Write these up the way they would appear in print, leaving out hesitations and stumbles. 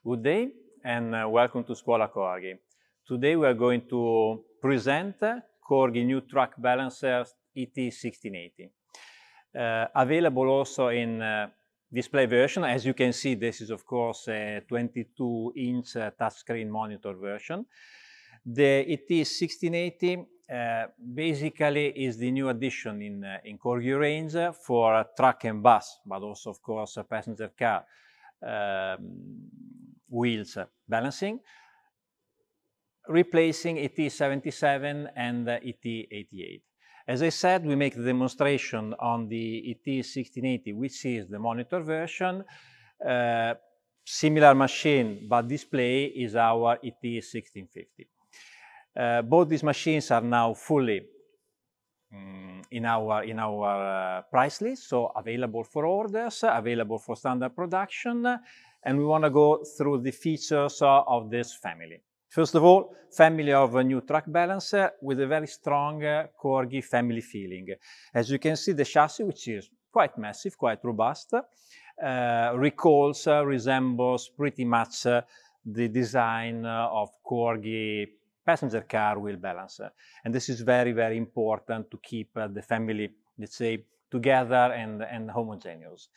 Good day and welcome to Scuola Corghi. Today we are going to present Corghi new truck balancer ET1680. Available also in display version. As you can see, this is of course a 22-inch touchscreen monitor version. The ET1680 basically is the new addition in Corghi range for truck and bus, but also of course a passenger car wheels balancing, replacing ET77 and ET88. As I said, we make the demonstration on the ET1680, which is the monitor version. Similar machine, but display is our ET1650. Both these machines are now fully in our price list, so available for orders, available for standard production, and we want to go through the features of this family. First of all, family of a new truck balancer with a very strong Corghi family feeling. As you can see, the chassis, which is quite massive, quite robust, resembles pretty much the design of Corghi passenger car wheel balancer. And this is very, very important to keep the family, let's say, together and homogeneous.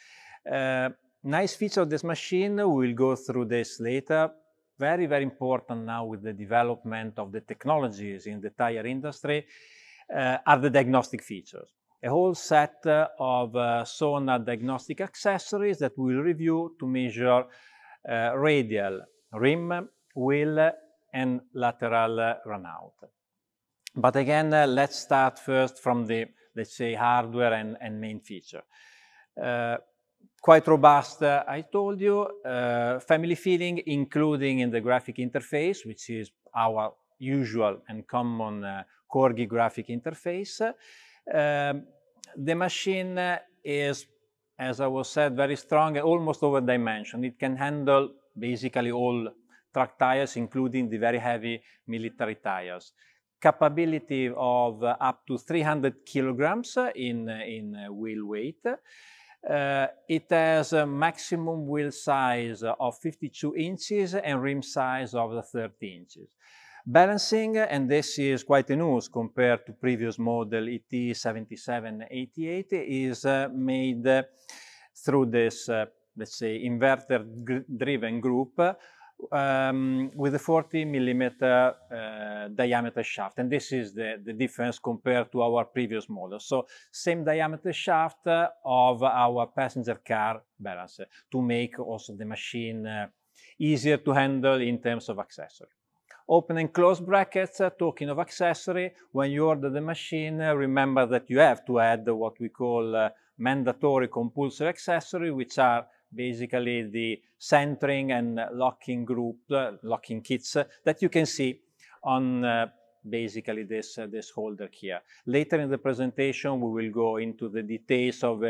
Nice feature of this machine, we'll go through this later. Very, very important now with the development of the technologies in the tire industry are the diagnostic features. A whole set of sonar diagnostic accessories that we'll review to measure radial, rim, wheel, and lateral runout. But again, let's start first from the, let's say, hardware and main feature. Quite robust, I told you, family feeling, including in the graphic interface, which is our usual and common Corghi graphic interface. The machine is, as I was said, very strong and almost over dimension. It can handle basically all truck tires, including the very heavy military tires. Capability of up to 300 kilograms in wheel weight. It has a maximum wheel size of 52 inches and rim size of 30 inches. Balancing, and this is quite a news compared to previous model ET1680, is made through this, let's say, inverter-driven group with a 40 millimeter diameter shaft, and this is the difference compared to our previous model. So same diameter shaft of our passenger car balancer to make also the machine easier to handle in terms of accessory. Open and close brackets, talking of accessory, when you order the machine, remember that you have to add what we call mandatory compulsory accessory, which are basically the centering and locking group, locking kits that you can see on basically this holder here. Later in the presentation, we will go into the details of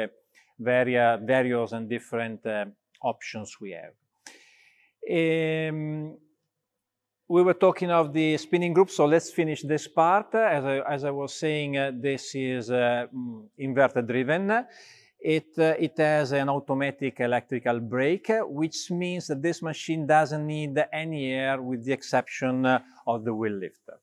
various and different options we have. We were talking of the spinning group, so let's finish this part. As I was saying, this is inverter driven. It has an automatic electrical brake, which means that this machine doesn't need any air with the exception of the wheel lifter.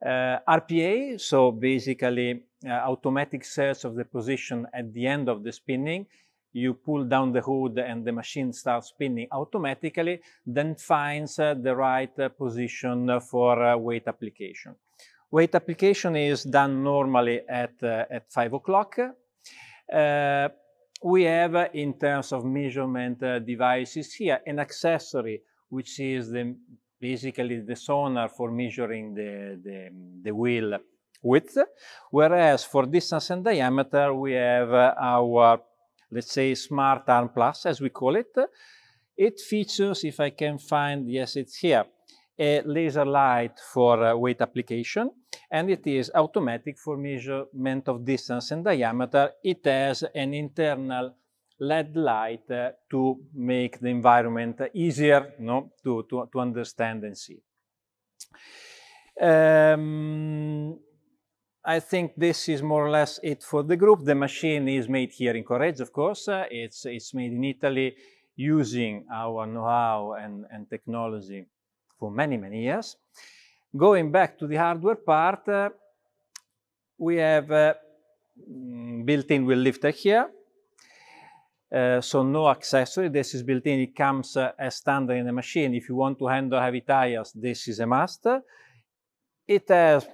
RPA, so basically automatic search of the position at the end of the spinning. You pull down the hood and the machine starts spinning automatically, then finds the right position for weight application. Weight application is done normally at 5 o'clock. We have, in terms of measurement devices here, an accessory which is basically the sonar for measuring the wheel width, whereas for distance and diameter we have our, let's say, Smart Arm Plus, as we call it. It features, if I can find, yes, it's here, a laser light for weight application, and it is automatic for measurement of distance and diameter. It has an internal LED light to make the environment easier, to understand and see. I think this is more or less it for the group. The machine is made here in Correggi, of course. It's made in Italy using our know-how and technology for many, many years. Going back to the hardware part, we have built-in wheel lifter here. So no accessory, this is built in, it comes as standard in the machine. If you want to handle heavy tires, this is a must. It has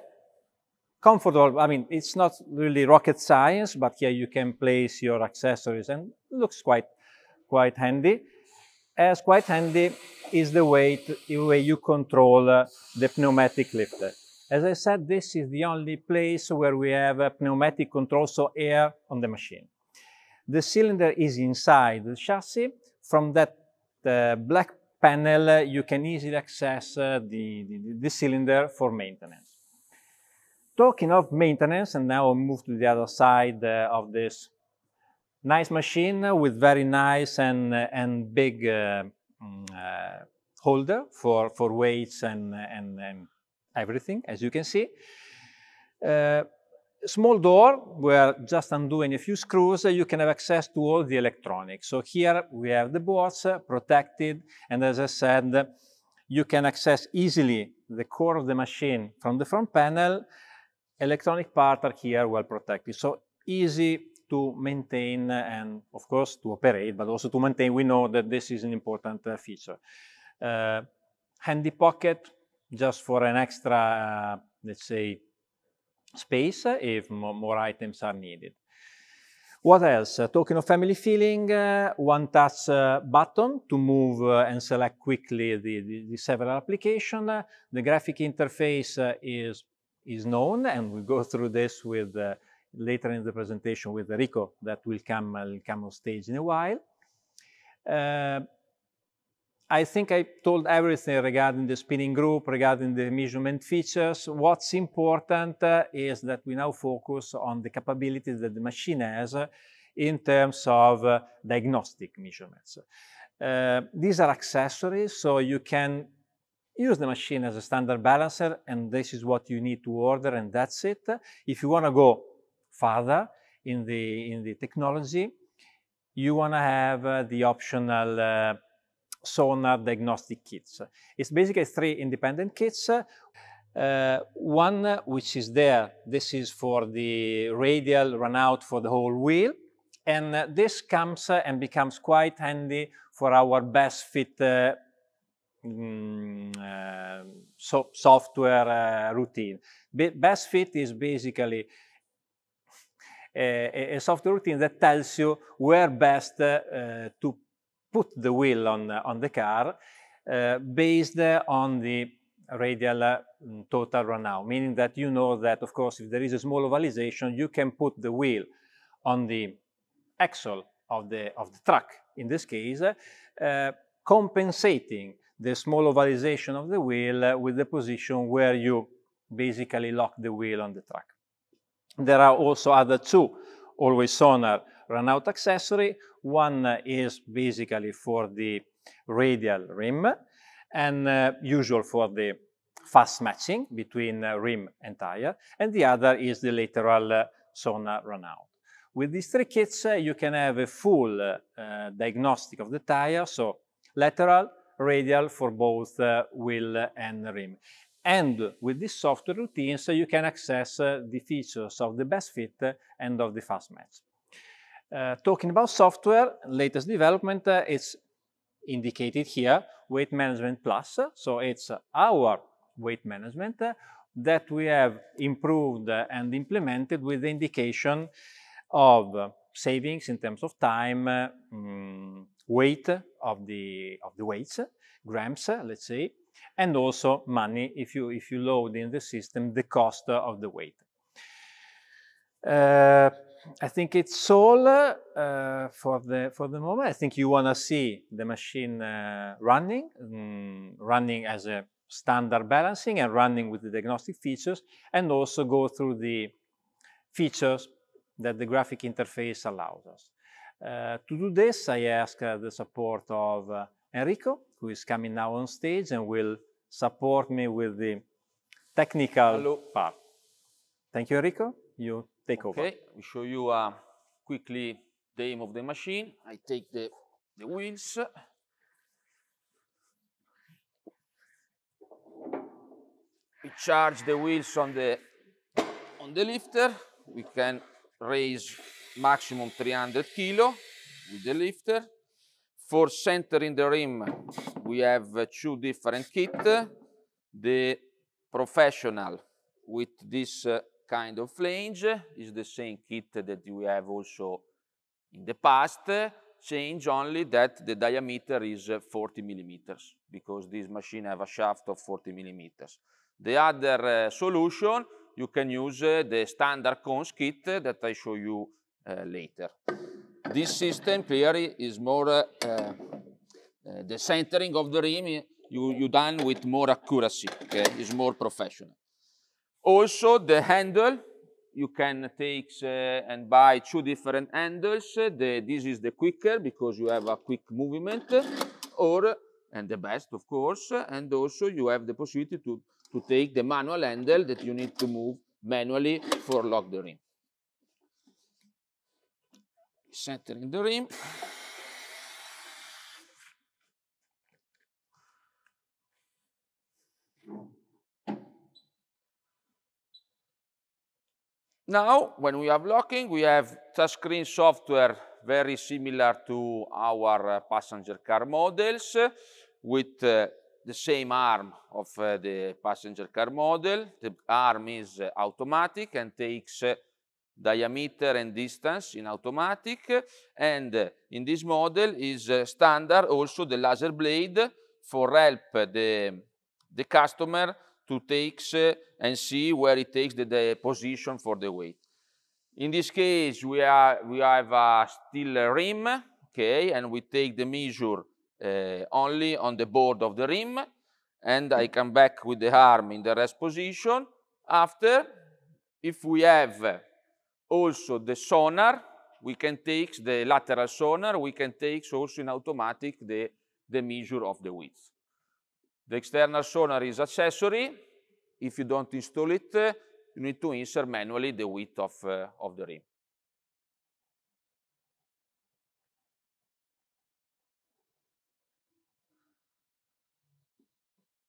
comfortable, I mean, it's not really rocket science, but here you can place your accessories and it looks quite handy. As quite handy is the way you control the pneumatic lifter. As I said, this is the only place where we have a pneumatic control, so air on the machine. The cylinder is inside the chassis. From that black panel, you can easily access the cylinder for maintenance. Talking of maintenance, and now I'll move to the other side of this nice machine with very nice and big holder for weights and everything, as you can see. Small door where just undoing a few screws, you can have access to all the electronics. So here we have the boards protected, and as I said, you can access easily the core of the machine from the front panel. Electronic parts are here well protected, so easy to maintain and of course to operate, but also to maintain. We know that this is an important feature. Handy pocket just for an extra, let's say, space if more items are needed. What else? Talking of family feeling, one touch button to move and select quickly the several applications. The graphic interface is known, and we'll go through this with later in the presentation with Enrico, that will come on stage in a while. I think I told everything regarding the spinning group, regarding the measurement features. What's important is that we now focus on the capabilities that the machine has in terms of diagnostic measurements. These are accessories, so you can use the machine as a standard balancer, and this is what you need to order, and that's it. If you want to go further in the technology, you want to have the optional sonar diagnostic kits. It's basically 3 independent kits. One which is there, this is for the radial runout for the whole wheel, and this comes and becomes quite handy for our best fit software routine. Best fit is basically a software routine that tells you where best to put the wheel on the car based on the radial total runout, meaning that you know that, of course, if there is a small ovalization, you can put the wheel on the axle of the truck, in this case, compensating the small ovalization of the wheel with the position where you basically lock the wheel on the truck. There are also other 2 always sonar runout accessory. One is basically for the radial rim and usual for the fast matching between rim and tire, and the other is the lateral sonar runout. With these 3 kits, you can have a full diagnostic of the tire, so lateral, radial for both wheel and rim. And with this software routine, so you can access the features of the best fit and of the fast match. Talking about software, latest development, it's indicated here, Weight Management Plus. So it's our weight management that we have improved and implemented with the indication of savings in terms of time, weight of the weights, grams, let's say, and also money if you load in the system the cost of the weight. I think it's all for the moment. I think you want to see the machine running as a standard balancing and running with the diagnostic features, and also go through the features that the graphic interface allows us. To do this, I ask the support of Enrico, who is coming now on stage and will support me with the technical part. Thank you, Enrico. You take over. Okay, we show you quickly the aim of the machine. I take the the wheels. We charge the wheels on the lifter. We can raise maximum 300 kilo with the lifter. For centering the rim, we have two different kits. The professional with this kind of flange is the same kit that we have also in the past. Change only that the diameter is 40 millimeters, because this machine have a shaft of 40 millimeters. The other solution, you can use the standard cones kit that I show you later. This system clearly is more the centering of the rim you done with more accuracy, okay? Is more professional. Also the handle, you can take and buy two different handles. This is the quicker because you have a quick movement, and the best of course, and also you have the possibility to take the manual handle that you need to move manually for lock the rim. Centering the rim. Now, when we have locking, we have touchscreen software very similar to our passenger car models, with the same arm of the passenger car model. The arm is automatic and takes diameter and distance in automatic, and in this model is standard also the laser blade for help the customer to take and see where it takes the position for the weight. In this case, we have a steel rim, okay, and we take the measure only on the board of the rim, and I come back with the arm in the rest position. After, if we have also the sonar, we can take the lateral sonar, we can take also in automatic the measure of the width. The external sonar is accessory. If you don't install it, you need to insert manually the width of the rim.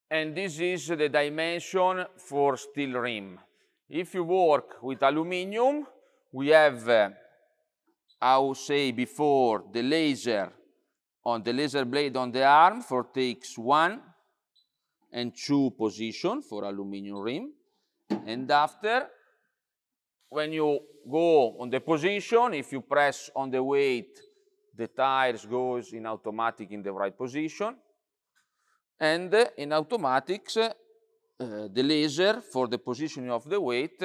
And this is the dimension for steel rim. If you work with aluminum, we have, I would say before, the laser blade on the arm for takes 1 and 2 position for aluminum rim. And after, when you go on the position, if you press on the weight, the tires goes in automatic in the right position. And in automatics, the laser for the positioning of the weight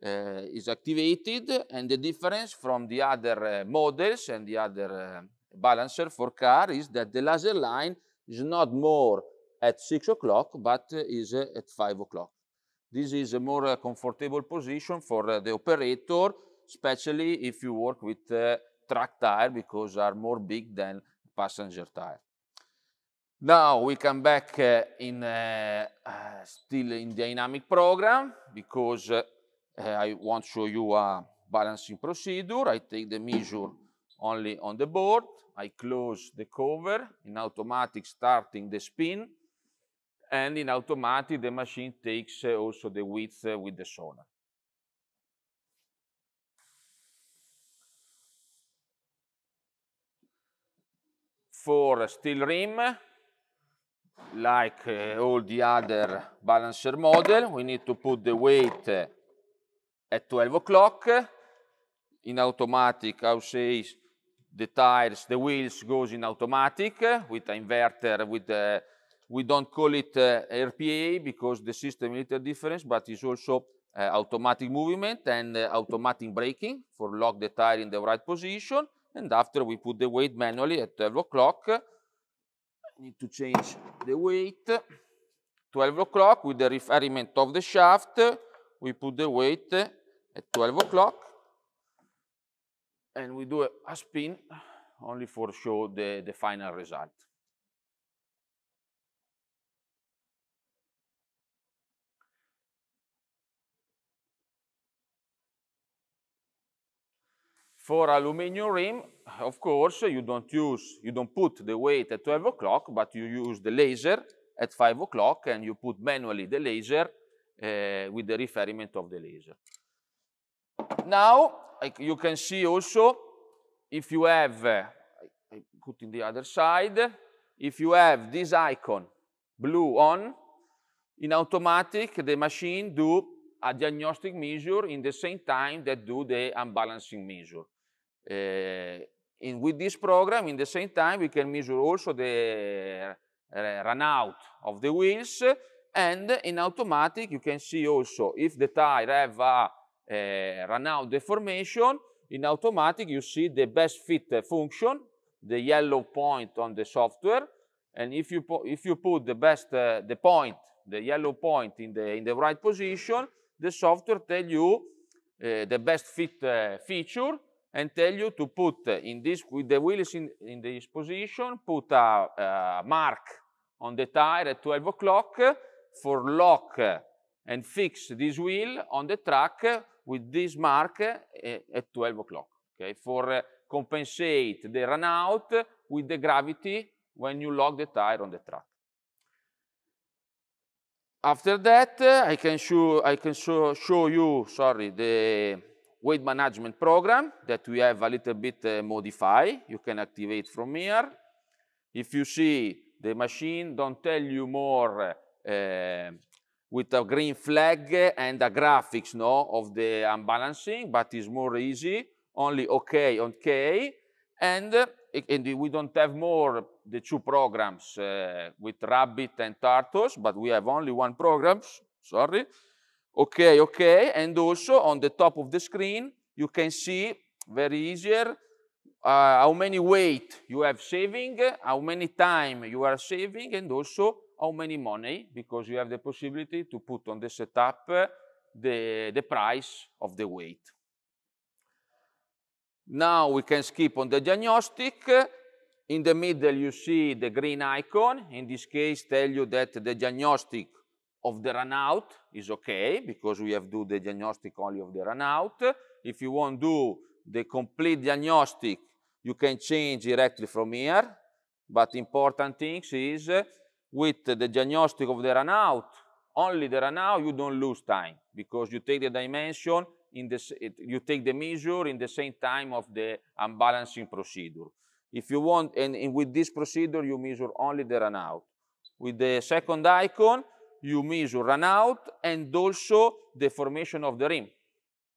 is activated, and the difference from the other models and the other balancer for car is that the laser line is not more at 6 o'clock, but is at 5 o'clock. This is a more comfortable position for the operator, especially if you work with truck tire, because are more big than passenger tire. Now we come back still in dynamic program, because I want to show you a balancing procedure. I take the measure only on the board. I close the cover, in automatic starting the spin, and in automatic the machine takes also the width with the sonar. For steel rim, like all the other balancer model, we need to put the weight at 12 o'clock. In automatic, I would say the tires, the wheels goes in automatic with an inverter. We don't call it RPA because the system is a little different, but it's also automatic movement and automatic braking for lock the tire in the right position. And after we put the weight manually at 12 o'clock. I need to change the weight. 12 o'clock, with the refinement of the shaft, we put the weight at 12 o'clock. And we do a spin only for show the final result. For aluminum rim, of course, you don't put the weight at 12 o'clock, but you use the laser at 5 o'clock, and you put manually the laser with the refinement of the laser. Now, you can see also, if you have, I put in the other side, if you have this icon, blue on, in automatic, the machine do a diagnostic measure in the same time that do the unbalancing measure. With this program, in the same time, we can measure also the run out of the wheels, and in automatic, you can see also if the tire have a run out deformation, in automatic, you see the best fit function, the yellow point on the software, and if you put the yellow point in the right position, the software tell you the best fit feature, and tell you to put with the wheels in this position, put a mark on the tire at 12 o'clock for lock and fix this wheel on the track with this mark at 12 o'clock, okay, for compensate the run out with the gravity when you lock the tire on the track. After that, I can show you the weight management program that we have a little bit modified. You can activate from here. If you see, the machine don't tell you more with a green flag and a graphics of the unbalancing, but it's more easy, only OK, and we don't have more the two programs with Rabbit and Tartos, but we have only one program, sorry. OK, and also on the top of the screen, you can see very easier how many weight you have saving, how many time you are saving, and also how many money, because you have the possibility to put on the setup the price of the weight. Now we can skip on the diagnostic. In the middle you see the green icon. In this case, tell you that the diagnostic of the run out is okay, because we have do the diagnostic only of the run out. If you want to do the complete diagnostic, you can change directly from here. But important thing is with the diagnostic of the run out, only the run out, you don't lose time, because you take the dimension, you take the measure in the same time of the unbalancing procedure. If you want, and with this procedure, you measure only the run out. With the second icon, you measure run out and also the formation of the rim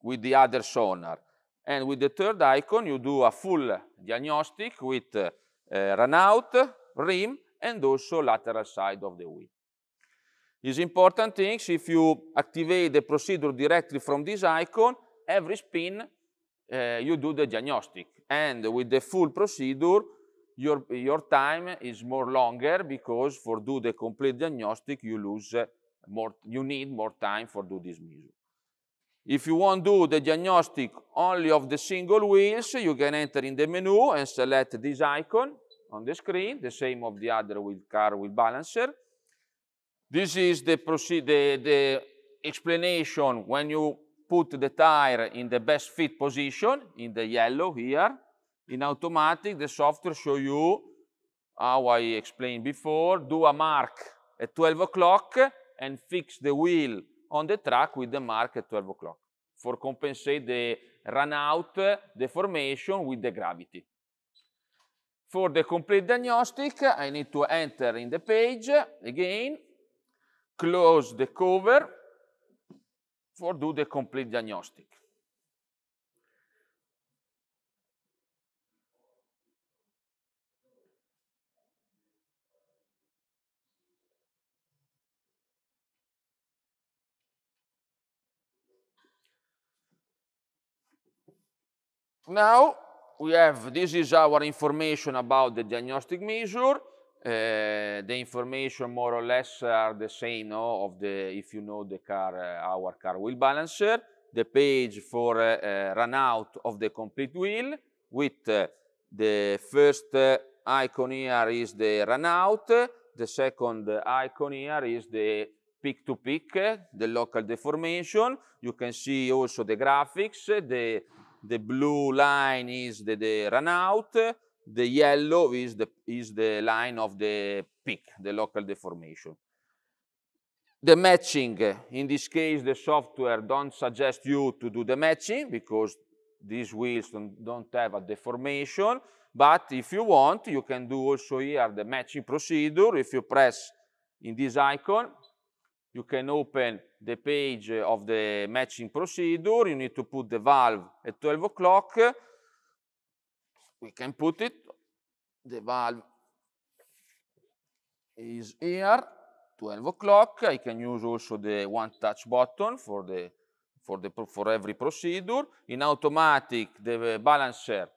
with the other sonar. And with the third icon, you do a full diagnostic with run out, rim, and also lateral side of the wheel. It's important things, if you activate the procedure directly from this icon, every spin you do the diagnostic. And with the full procedure, your time is more longer, because for do the complete diagnostic, you need more time for do this measure. If you want to do the diagnostic only of the single wheels, you can enter in the menu and select this icon on the screen, the same of the other car wheel balancer. This is the explanation when you put the tire in the best fit position, in the yellow here. In automatic, the software show you how I explained before, do a mark at 12 o'clock and fix the wheel on the track with the mark at 12 o'clock for compensate the run out deformation with the gravity. For the complete diagnostic, I need to enter in the page again, close the cover for do the complete diagnostic. Now this is our information about the diagnostic measure. The information more or less are the same if you know the car, our car wheel balancer. The page for run out of the complete wheel with the first icon here is the run out. The second icon here is the peak to peak, the local deformation. You can see also the graphics, the blue line is the run out, the yellow is the line of the peak, the local deformation. The matching, in this case, the software don't suggest you to do the matching because these wheels don't have a deformation, but if you want, you can do also here the matching procedure. If you press in this icon, you can open the page of the matching procedure. You need to put the valve at 12 o'clock. We can put it. The valve is here, 12 o'clock. I can use also the one-touch button for every procedure. In automatic, the balancer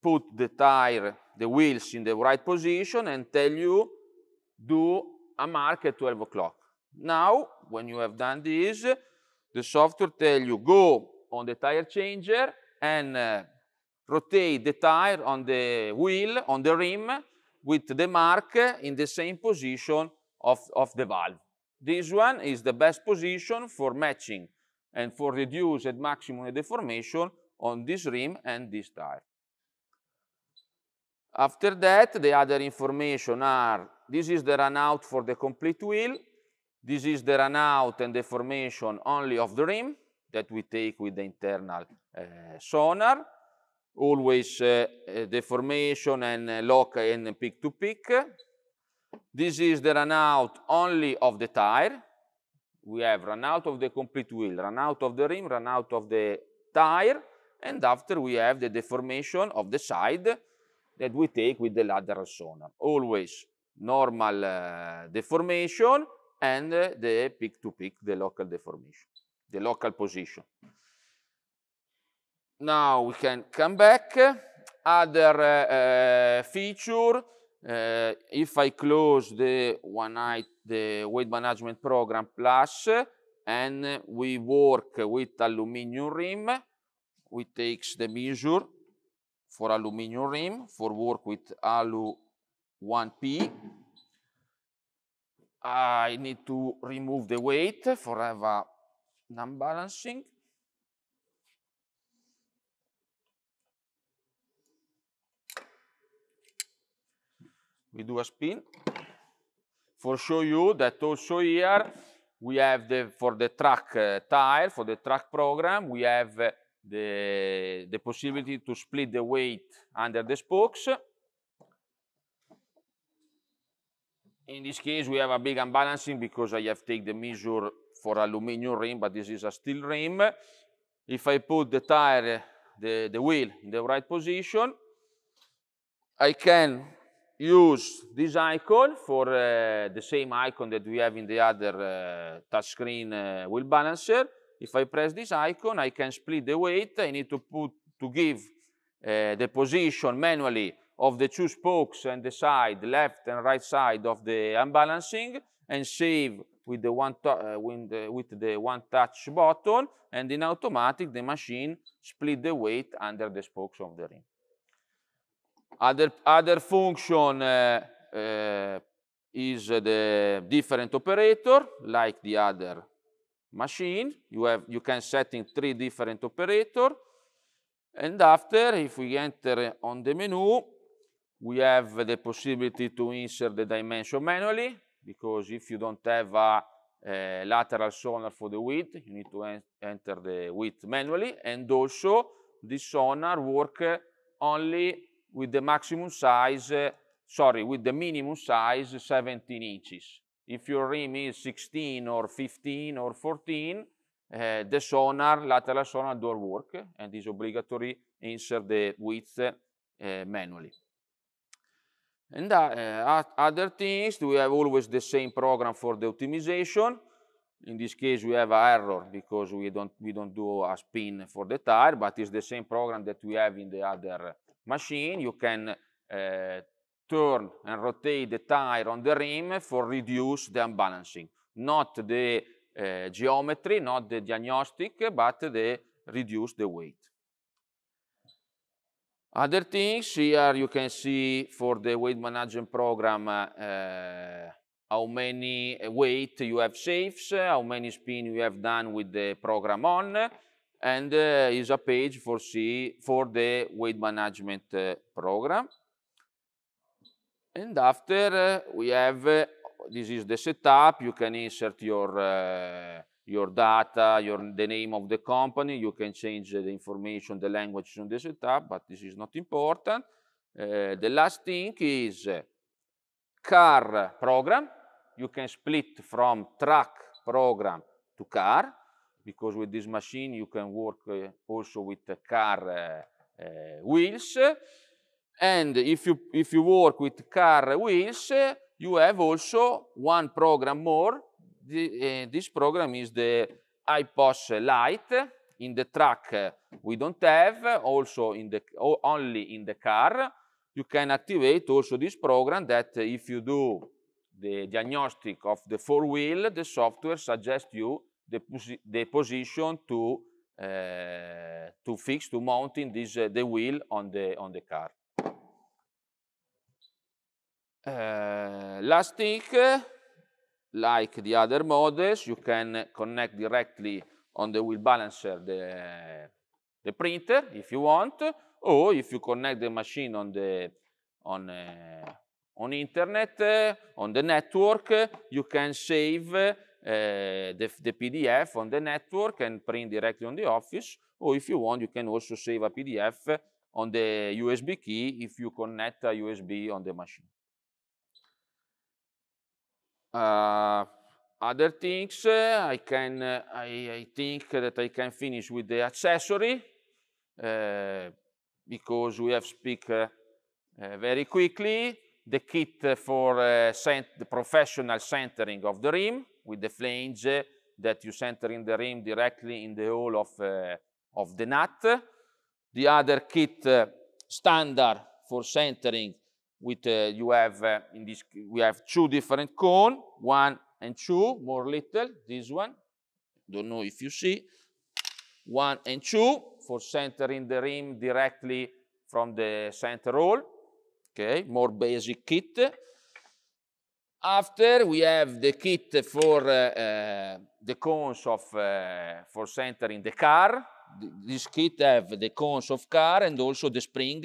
put the wheels in the right position and tell you do a mark at 12 o'clock. Now, when you have done this, the software tells you go on the tire changer and rotate the tire on the wheel, on the rim, with the mark in the same position of the valve. This one is the best position for matching and for reduce at maximum deformation on this rim and this tire. After that, the other information are, this is the run out for the complete wheel. This is the run out and deformation only of the rim that we take with the internal sonar. Always deformation and lock and peak to peak. This is the run out only of the tire. We have run out of the complete wheel, run out of the rim, run out of the tire, and after we have the deformation of the side that we take with the lateral sonar. Always normal deformation and the peak to peak, the local deformation, the local position. Now we can come back. Other feature, if I close the weight management program plus and we work with aluminum rim, we take the measure for aluminum rim for work with alu 1P. I need to remove the weight for have a non-balancing. We do a spin for show you that also here we have for the track tire, for the track program, we have the possibility to split the weight under the spokes. In this case, we have a big unbalancing because I have taken the measure for aluminum rim, but this is a steel rim. If I put the tire, the wheel in the right position, I can use this icon for the same icon that we have in the other touchscreen wheel balancer. If I press this icon, I can split the weight. I need to give the position manually of the two spokes and the side, left and right side of the unbalancing, and save with the one touch button, and in automatic the machine split the weight under the spokes of the rim. Other function is the different operator, like the other machine. You can set in 3 different operator, and after, if we enter on the menu, we have the possibility to insert the dimension manually, because if you don't have a lateral sonar for the width, you need to enter the width manually, and also this sonar work only with the maximum size, with the minimum size 17 inches. If your rim is 16 or 15 or 14, the sonar, lateral sonar don't work, and is obligatory insert the width manually. And other things, we have always the same program for the optimization. In this case, we have an error because we don't do a spin for the tire, but it's the same program that we have in the other machine. You can turn and rotate the tire on the rim for reduce the unbalancing. Not the geometry, not the diagnostic, but the reduce the weight. Other things, here you can see for the weight management program how many weight you have saves, how many spin you have done with the program on, and is a page for the weight management program. And after we have, this is the setup. You can insert your data, the name of the company. You can change the information, the language on the setup, but this is not important. The last thing is car program. You can split from truck program to car, because with this machine you can work also with the car wheels. And if you work with car wheels, you have also one program more. This program is the IPOS Lite. In the truck we don't have, also only in the car. You can activate also this program that if you do the diagnostic of the four-wheel, the software suggests you the position to fix, to mounting the wheel on the car. Last thing, like the other models, you can connect directly on the wheel balancer the printer if you want, or if you connect the machine on internet, on the network, you can save the PDF on the network and print directly on the office, or if you want, you can also save a PDF on the USB key if you connect a USB on the machine. Other things, I think that I can finish with the accessory, because we have speak very quickly. The kit for the professional centering of the rim, with the flange that you center in the rim directly in the hole of the nut. The other kit standard for centering, with we have two different cones, 1 and 2, more little. This one, don't know if you see, 1 and 2 for centering the rim directly from the center hole. Okay, more basic kit. After we have the kit for the cones for centering the car. This kit have the cones of car and also the spring,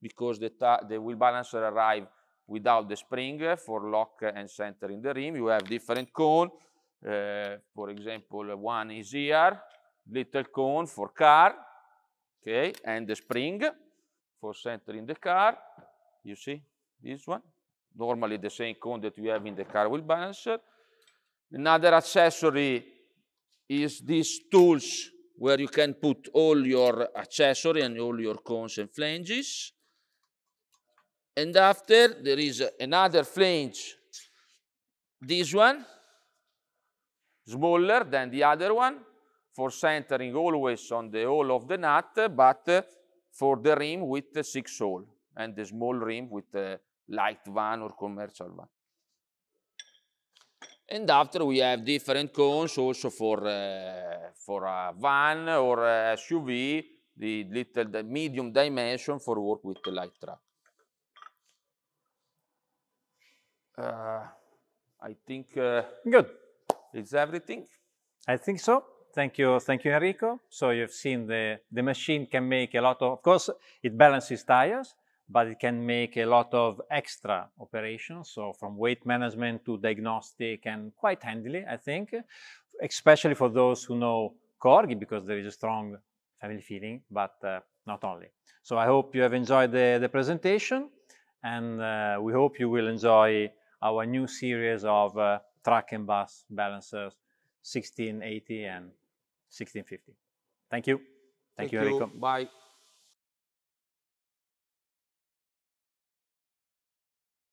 because the wheel balancer arrive without the spring for lock and centering the rim. You have different cone. For example, one is here, little cone for car, okay, and the spring for centering the car. You see this one? Normally the same cone that we have in the car wheel balancer. Another accessory is these tools where you can put all your accessory and all your cones and flanges. And after there is another flange, this one, smaller than the other one, for centering always on the hole of the nut, but for the rim with the 6 hole, and the small rim with the light one or commercial one. And after we have different cones also for a van or a SUV, the medium dimension for work with the light truck. I think good. It's everything. I think so. Thank you, Enrico. So you've seen the machine can make a lot of course, it balances tires, but it can make a lot of extra operations. So from weight management to diagnostic, and quite handily, I think, especially for those who know Corghi, because there is a strong family feeling, but not only. So I hope you have enjoyed the presentation, and we hope you will enjoy our new series of truck and bus balancers 1680 and 1650. Thank you. Thank you, Enrico. Bye.